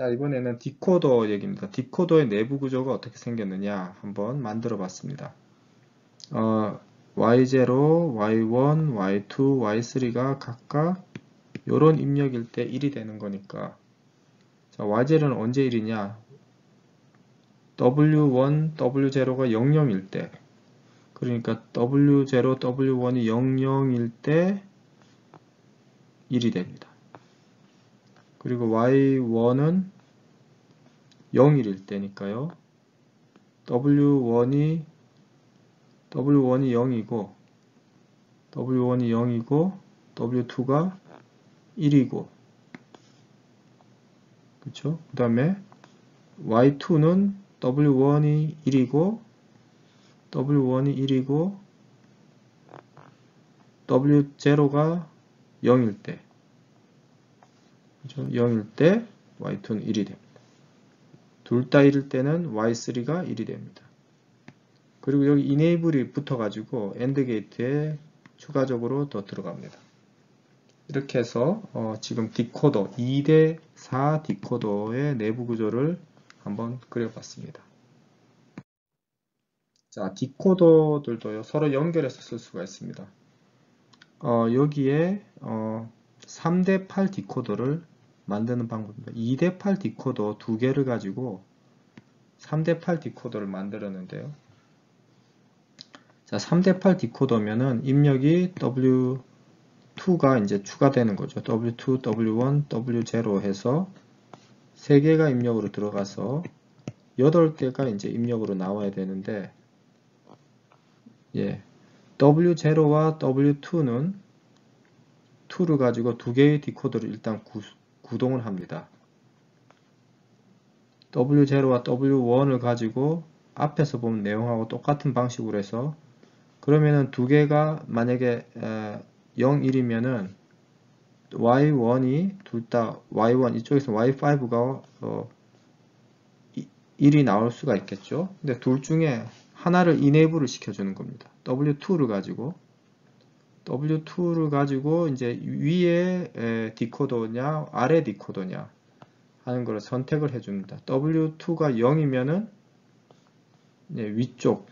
자, 이번에는 디코더 얘기입니다. 디코더의 내부 구조가 어떻게 생겼느냐 한번 만들어 봤습니다. Y0, Y1, Y2, Y3가 각각 요런 입력일 때 1이 되는 거니까, 자, Y0는 언제 1이냐? W1, W0가 00일 때, 그러니까 W0, W1이 00일 때 1이 됩니다. 그리고 Y1은 0일일 때니까요. W1이 0이고, W1이 0이고, W2가 1이고, 그쵸? 그 다음에 Y2는 W1이 1이고, W1이 1이고, W0가 0일 때, 그죠? 0일 때 Y2는 1이 됩니다. 둘 다 1일 때는 Y3가 1이 됩니다. 그리고 여기 enable이 붙어가지고 AND 게이트에 추가적으로 더 들어갑니다. 이렇게 해서 지금 디코더 2대4 디코더의 내부 구조를 한번 그려봤습니다. 자, 디코더들도요, 서로 연결해서 쓸 수가 있습니다. 여기에 3대8 디코더를 만드는 방법입니다. 2대8 디코더 2개를 가지고 3대8 디코더를 만들었는데요. 자, 3대8 디코더면은 입력이 W2가 이제 추가되는 거죠. W2, W1, W0 해서 3개가 입력으로 들어가서 8개가 이제 입력으로 나와야 되는데, 예, W0와 W2는 2를 가지고 2개의 디코더를 일단 구동을 합니다. W0와 W1을 가지고 앞에서 본 내용하고 똑같은 방식으로 해서, 그러면은 2개가 만약에 0, 1이면은 Y1이 둘 다 Y1 이쪽에서 Y5가 1이 나올 수가 있겠죠. 근데 둘 중에 하나를 enable을 시켜주는 겁니다. W2를 가지고 이제 위에 디코더냐 아래 디코더냐 하는 걸 선택을 해줍니다. W2가 0이면은 위쪽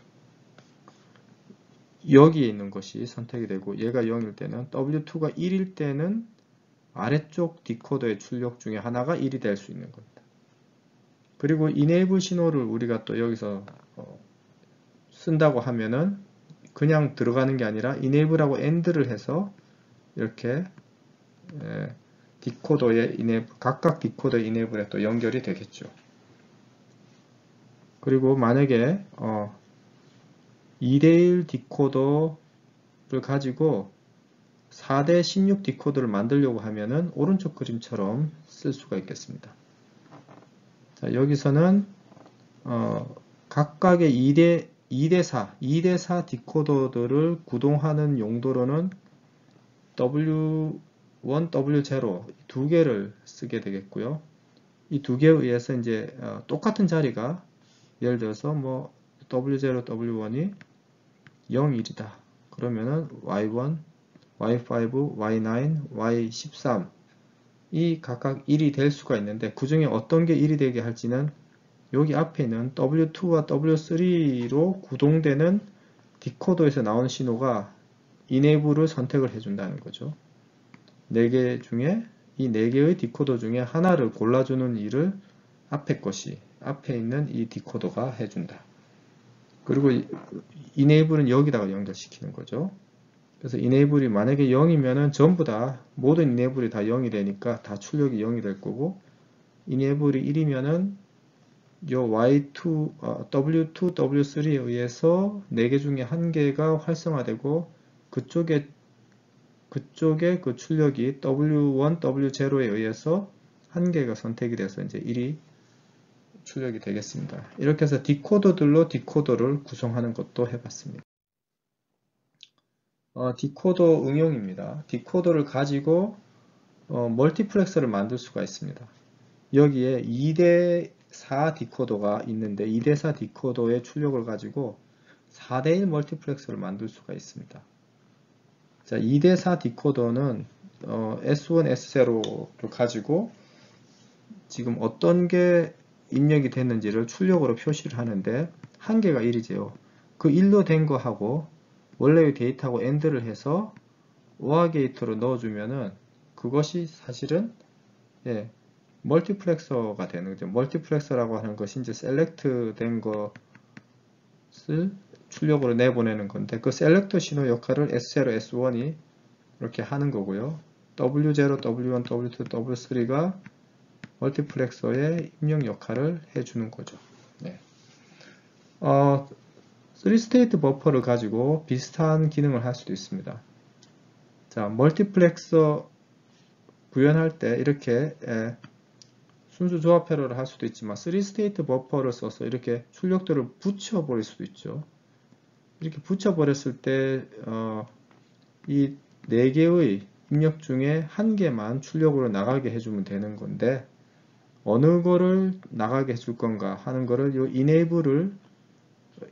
여기에 있는 것이 선택이 되고, 얘가 0일 때는, W2가 1일 때는 아래쪽 디코더의 출력 중에 하나가 1이 될 수 있는 겁니다. 그리고 enable 신호를 우리가 또 여기서 쓴다고 하면은 그냥 들어가는 게 아니라 enable하고 and를 해서 이렇게 디코더의 각각 디코더의 enable에 또 연결이 되겠죠. 그리고 만약에 2대1 디코더를 가지고 4대 16 디코더를 만들려고 하면은 오른쪽 그림처럼 쓸 수가 있겠습니다. 자, 여기서는 각각의 2대4 디코더들을 구동하는 용도로는 W1, W0 두 개를 쓰게 되겠고요. 이 두 개에 의해서 이제 똑같은 자리가, 예를 들어서 뭐 W0, W1이 0, 1이다. 그러면은 Y1, Y5, Y9, Y13 이 각각 1이 될 수가 있는데, 그 중에 어떤 게 1이 되게 할지는 여기 앞에 있는 W2와 W3로 구동되는 디코더에서 나오는 신호가 enable을 선택을 해준다는 거죠. 4개 중에 이 4개의 디코더 중에 하나를 골라주는 일을 앞에 있는 이 디코더가 해준다. 그리고 enable은 여기다가 연결시키는 거죠. 그래서 enable이 만약에 0이면은 전부 다 모든 enable이 다 0이 되니까 다 출력이 0이 될 거고, enable이 1이면은 요 Y2, W2, W3에 의해서 4개 중에 1개가 활성화되고, 그쪽에 그 출력이 W1, W0에 의해서 1개가 선택이 돼서 이제 1이 출력이 되겠습니다. 이렇게 해서 디코더들로 디코더를 구성하는 것도 해봤습니다. 디코더 응용입니다. 디코더를 가지고 멀티플렉서를 만들 수가 있습니다. 여기에 2대4 디코더가 있는데, 2대4 디코더의 출력을 가지고 4대1 멀티플렉서를 만들 수가 있습니다. 자, 2대4 디코더는 S1, S0를 가지고 지금 어떤 게 입력이 됐는지를 출력으로 표시를 하는데 한계가 1이죠. 그 1로 된 거하고 원래의 데이터하고 AND를 해서 OR 게이트로 넣어주면은 그것이 사실은 예, 멀티플렉서가 되는 거죠. 멀티플렉서라고 하는 것이 이제 셀렉트 된 것을 출력으로 내보내는 건데 그 셀렉터 신호 역할을 S0, S1이 이렇게 하는 거고요. W0, W1, W2, W3가 멀티플렉서의 입력 역할을 해주는 거죠. 네. 3스테이트 버퍼를 가지고 비슷한 기능을 할 수도 있습니다. 자, 멀티플렉서 구현할 때 이렇게 순수 조합 회로를 할 수도 있지만 3스테이트 버퍼를 써서 이렇게 출력들을 붙여버릴 수도 있죠. 이렇게 붙여버렸을 때 이 4개의 입력 중에 한 개만 출력으로 나가게 해주면 되는 건데 어느 거를 나가게 해줄 건가 하는 거를 이 enable을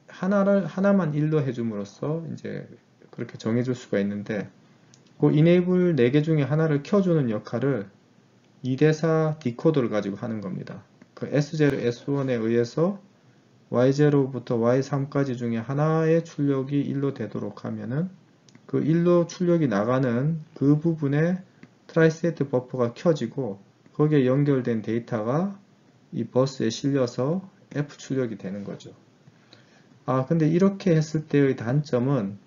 하나만 일로 해줌으로써 이제 그렇게 정해줄 수가 있는데 그 enable 4개 중에 하나를 켜주는 역할을 2대4 디코더를 가지고 하는 겁니다. 그 S0, S1에 의해서 Y0부터 Y3까지 중에 하나의 출력이 1로 되도록 하면은 그 1로 출력이 나가는 그 부분에 트라이스테이트 버퍼가 켜지고 거기에 연결된 데이터가 이 버스에 실려서 F 출력이 되는 거죠. 근데 이렇게 했을 때의 단점은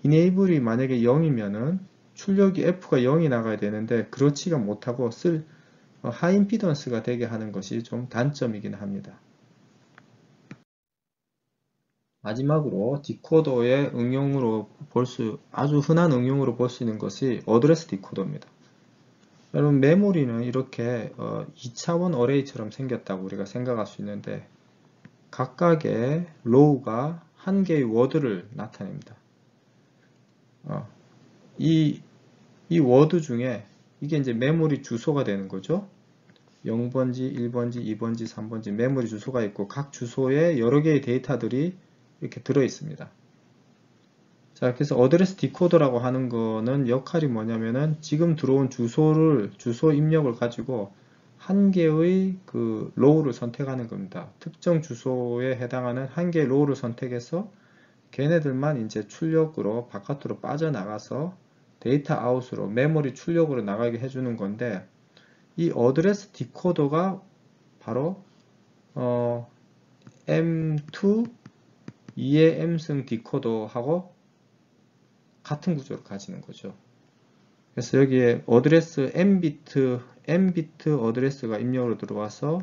enable이 만약에 0이면은 출력이 F가 0이 나가야 되는데 그렇지가 못하고 하이임피던스가 되게 하는 것이 좀 단점이긴 합니다. 마지막으로 디코더의 응용으로 아주 흔한 응용으로 볼 수 있는 것이 어드레스 디코더입니다. 여러분 메모리는 이렇게 2차원 어레이처럼 생겼다고 우리가 생각할 수 있는데 각각의 로우가 한 개의 워드를 나타냅니다. 이 워드 중에 이게 이제 메모리 주소가 되는 거죠. 0번지, 1번지, 2번지, 3번지 메모리 주소가 있고 각 주소에 여러 개의 데이터들이 이렇게 들어 있습니다. 자, 그래서 어드레스 디코더라고 하는 거는 역할이 뭐냐면은 지금 들어온 주소 입력을 가지고 한 개의 그 로우를 선택하는 겁니다. 특정 주소에 해당하는 한 개의 로우를 선택해서 걔네들만 이제 출력으로 바깥으로 빠져나가서 데이터 아웃으로 메모리 출력으로 나가게 해주는 건데 이 어드레스 디코더가 바로 M2 2의 M승 디코더하고 같은 구조를 가지는 거죠. 그래서 여기에 어드레스 M비트 어드레스가 입력으로 들어와서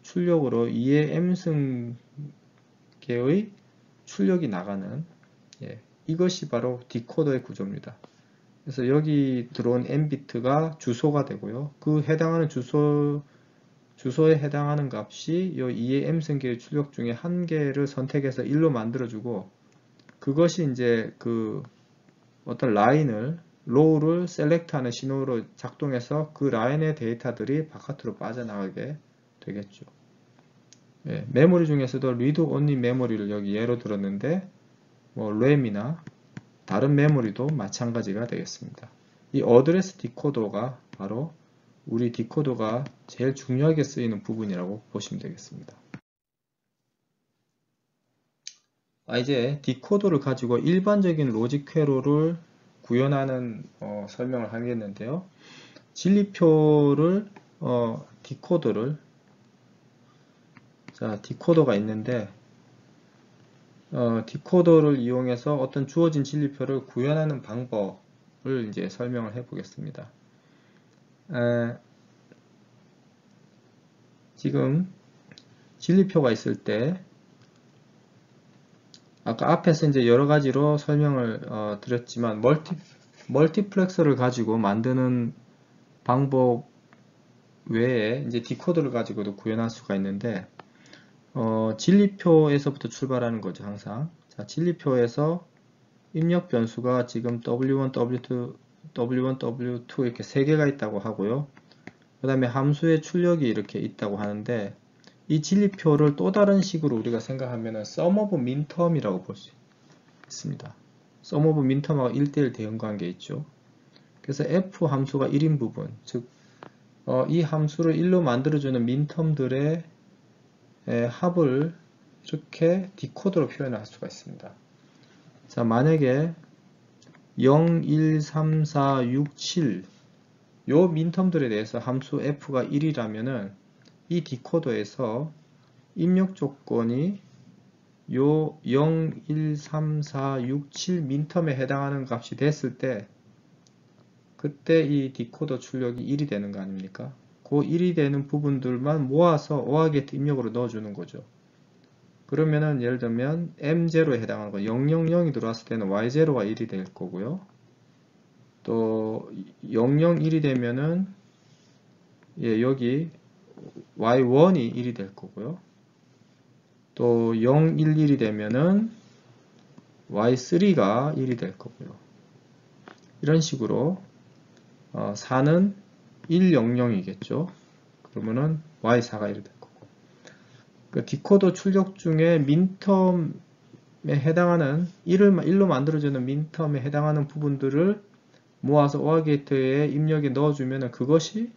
출력으로 2의 M승 개의 출력이 나가는 이것이 바로 디코더의 구조입니다. 그래서 여기 들어온 M비트가 주소가 되고요. 그 해당하는 주소에 해당하는 값이 이 2의 M승계의 출력 중에 한 개를 선택해서 1로 만들어주고 그것이 이제 그 어떤 로우를 셀렉트하는 신호로 작동해서 그 라인의 데이터들이 바깥으로 빠져나가게 되겠죠. 메모리 중에서도 read only 메모리를 여기 예로 들었는데 램이나 다른 메모리도 마찬가지가 되겠습니다. 이 어드레스 디코더가 바로 우리 디코더가 제일 중요하게 쓰이는 부분이라고 보시면 되겠습니다. 이제 디코더를 가지고 일반적인 로직 회로를 구현하는 설명을 하겠는데요. 진리표를 디코더가 있는데 디코더를 이용해서 어떤 주어진 진리표를 구현하는 방법을 이제 설명을 해 보겠습니다. 지금 진리표가 있을 때 아까 앞에서 이제 여러 가지로 설명을 드렸지만 멀티플렉서를 가지고 만드는 방법 외에 이제 디코더를 가지고도 구현할 수가 있는데 진리표에서부터 출발하는 거죠. 항상 자, 진리표에서 입력 변수가 지금 W1, W2, W1, W2 이렇게 3개가 있다고 하고요. 그 다음에 함수의 출력이 이렇게 있다고 하는데 이 진리표를 또 다른 식으로 우리가 생각하면 sum of minterm이라고 볼 수 있습니다. sum of minterm하고 1대1 대응관계 있죠. 그래서 f 함수가 1인 부분, 즉 이 함수를 1로 만들어주는 민텀들의 합을 이렇게 디코더로 표현할 수가 있습니다. 자, 만약에 0, 1, 3, 4, 6, 7 요 민텀들에 대해서 함수 f가 1이라면은 이 디코더에서 입력 조건이 요 0, 1, 3, 4, 6, 7 민텀에 해당하는 값이 됐을 때 그때 이 디코더 출력이 1이 되는 거 아닙니까? 그 1이 되는 부분들만 모아서 OR 게이트 입력으로 넣어주는 거죠. 그러면은 예를 들면 M0에 해당하는 거 000이 들어왔을 때는 Y0가 1이 될 거고요. 또 001이 되면은 여기 Y1이 1이 될 거고요. 또 011이 되면은 Y3가 1이 될 거고요. 이런 식으로 4는 100이겠죠. 그러면은 Y4가 1이 될 거고. 그 디코더 출력 중에 민텀에 해당하는 1로 만들어주는 민텀에 해당하는 부분들을 모아서 OR 게이트에 입력에 넣어주면 그것이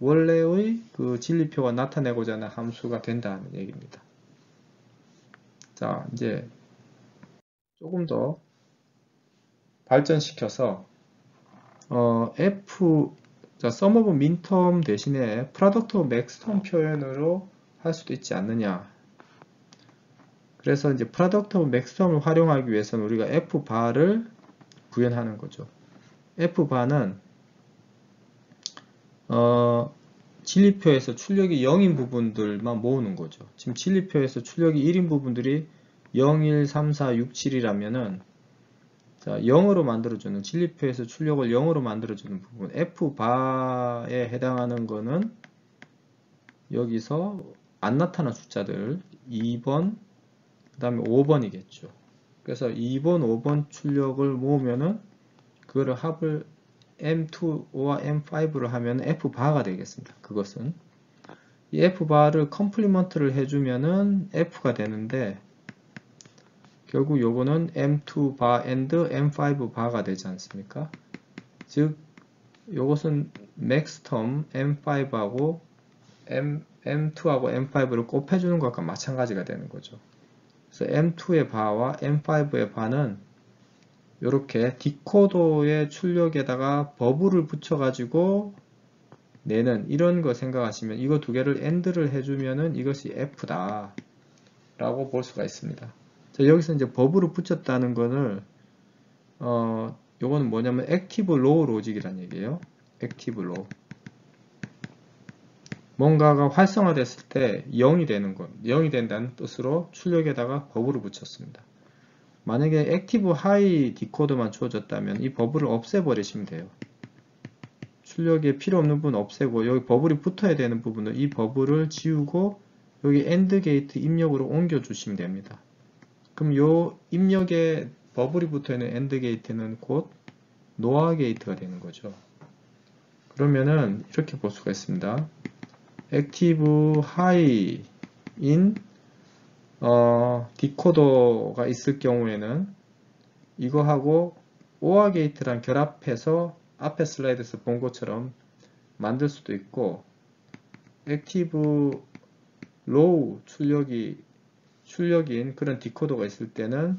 원래의 그 진리표가 나타내고자 하는 함수가 된다는 얘기입니다. 자, 이제 조금 더 발전시켜서 자, sum of minterm 대신에 product of maxterm 표현으로 할 수도 있지 않느냐. 그래서 이제 product of maxterm을 활용하기 위해서는 우리가 fbar을 구현하는 거죠. fbar는 진리표에서 출력이 0인 부분들만 모으는 거죠. 지금 진리표에서 출력이 1인 부분들이 0, 1, 3, 4, 6, 7이라면은 자, 0으로 만들어주는 진리표에서 출력을 0으로 만들어주는 부분 fbar에 해당하는 거는 여기서 안 나타난 숫자들 2번 그 다음에 5번이겠죠. 그래서 2번, 5번 출력을 모으면은 그거를 합을 M2와 M5를 하면 Fbar가 되겠습니다. 그것은 이 Fbar을 컴플리먼트를 해주면은 F가 되는데 결국 요거는 M2bar and M5bar가 되지 않습니까? 즉 요것은 maxterm M5하고 M2하고 M5를 곱해주는 것과 마찬가지가 되는 거죠. 그래서 M2의 bar와 M5의 bar는 이렇게 디코더의 출력에다가 버블을 붙여가지고 내는 이런 거 생각하시면 이거 두 개를 AND를 해주면은 이것이 F다 라고 볼 수가 있습니다. 자, 여기서 이제 버블을 붙였다는 거는 요거는 뭐냐면 액티브 로우 로직이란 얘기예요. 액티브 로우. 뭔가가 활성화됐을 때 0이 되는 것, 0이 된다는 뜻으로 출력에다가 버블을 붙였습니다. 만약에 액티브 하이 디코더만 주어졌다면 이 버블을 없애버리시면 돼요. 출력에 필요 없는 부분 없애고 여기 버블이 붙어야 되는 부분은 이 버블을 지우고 여기 AND 게이트 입력으로 옮겨 주시면 됩니다. 그럼 요 입력에 버블이 붙어 있는 AND 게이트는 곧 NOR 게이트가 되는 거죠. 그러면은 이렇게 볼 수가 있습니다. 액티브 하이인 디코더가 있을 경우에는 이거하고 OR 게이트랑 결합해서 앞에 슬라이드에서 본 것처럼 만들 수도 있고 액티브 로우 출력인 그런 디코더가 있을 때는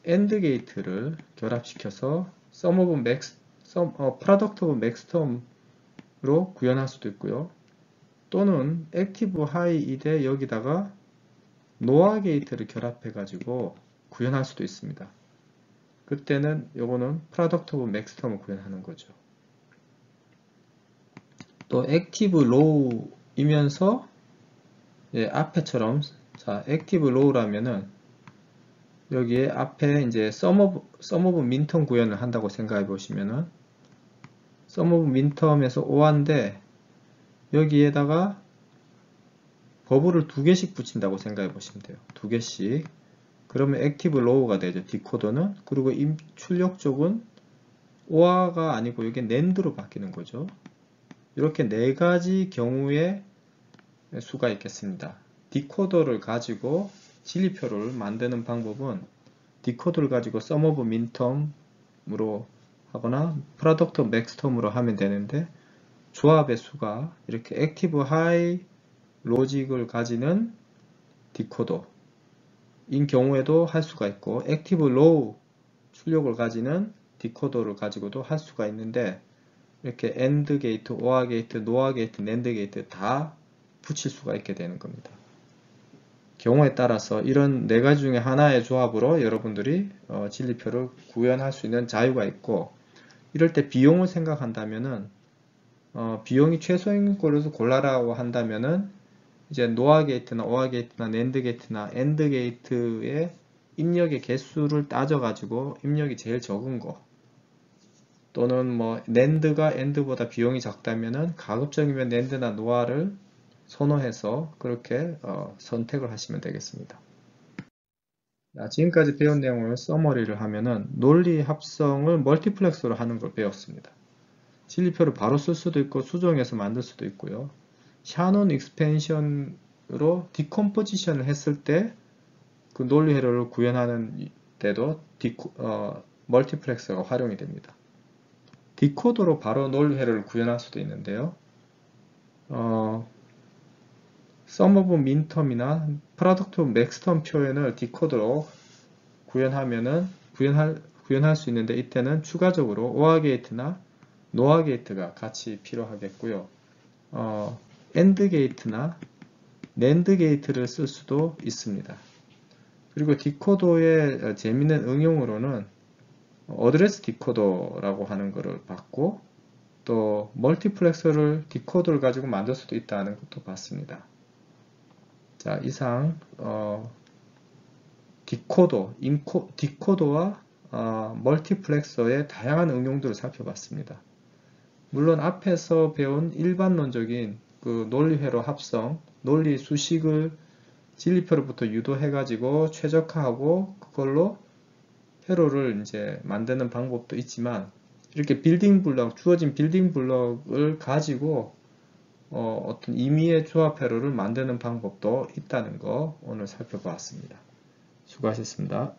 AND 게이트를 결합시켜서 product of maxterm으로 구현할 수도 있고요. 또는 액티브 하이이대 여기다가 NOR 게이트를 결합해 가지고 구현할 수도 있습니다. 그때는 요거는 product of maxterm을 구현하는 거죠. 또 액티브 로우이면서 앞에처럼 자 액티브 로우라면은 여기에 앞에 이제 sum of minterm 구현을 한다고 생각해 보시면은 sum of minterm에서 OR인데 여기에다가 버블을 두 개씩 붙인다고 생각해 보시면 돼요. 두 개씩. 그러면 액티브 로우가 되죠. 디코더는. 그리고 출력 쪽은 OR가 아니고 여기 NAND로 바뀌는 거죠. 이렇게 네 가지 경우의 수가 있겠습니다. 디코더를 가지고 진리표를 만드는 방법은 디코더를 가지고 sum of minterm으로 하거나 product of maxterm으로 하면 되는데 조합의 수가 이렇게 액티브 하이 로직을 가지는 디코더인 경우에도 할 수가 있고, 액티브 로우 출력을 가지는 디코더를 가지고도 할 수가 있는데, 이렇게 AND 게이트, OR 게이트, NOR 게이트, NAND 게이트 다 붙일 수가 있게 되는 겁니다. 경우에 따라서 이런 네 가지 중에 하나의 조합으로 여러분들이 진리표를 구현할 수 있는 자유가 있고, 이럴 때 비용을 생각한다면은 비용이 최소인 걸로 골라라고 한다면은 이제 NOR 게이트나 OR 게이트나 NAND 게이트나 AND 게이트의 입력의 개수를 따져가지고 입력이 제일 적은 거, 또는 뭐 NAND가 AND보다 비용이 적다면은 가급적이면 NAND나 NOR를 선호해서 그렇게 선택을 하시면 되겠습니다. 지금까지 배운 내용을 서머리를 하면은 논리 합성을 멀티플렉스로 하는 걸 배웠습니다. 진리표를 바로 쓸 수도 있고 수정해서 만들 수도 있고요. 샤논 익스펜션으로 디컴포지션을 했을 때 그 논리 회로를 구현하는 때도 멀티플렉서가 활용이 됩니다. 디코더로 바로 논리 회로를 구현할 수도 있는데요. sum of minterm이나 product of maxterm 표현을 디코더로 구현할 수 있는데, 이때는 추가적으로 OR 게이트나 NOR 게이트가 같이 필요하겠고요. AND 게이트나 NAND 게이트를 쓸 수도 있습니다. 그리고 디코더의 재미있는 응용으로는 어드레스 디코더라고 하는 것을 봤고, 또 멀티플렉서를 디코더를 가지고 만들 수도 있다는 것도 봤습니다. 자, 이상 디코더와 멀티플렉서의 다양한 응용들을 살펴봤습니다. 물론 앞에서 배운 일반론적인 그 논리회로 합성, 논리 수식을 진리표로부터 유도해가지고 최적화하고 그걸로 회로를 이제 만드는 방법도 있지만, 이렇게 빌딩 블럭, 주어진 빌딩 블럭을 가지고 어떤 임의의 조합 회로를 만드는 방법도 있다는 거 오늘 살펴보았습니다. 수고하셨습니다.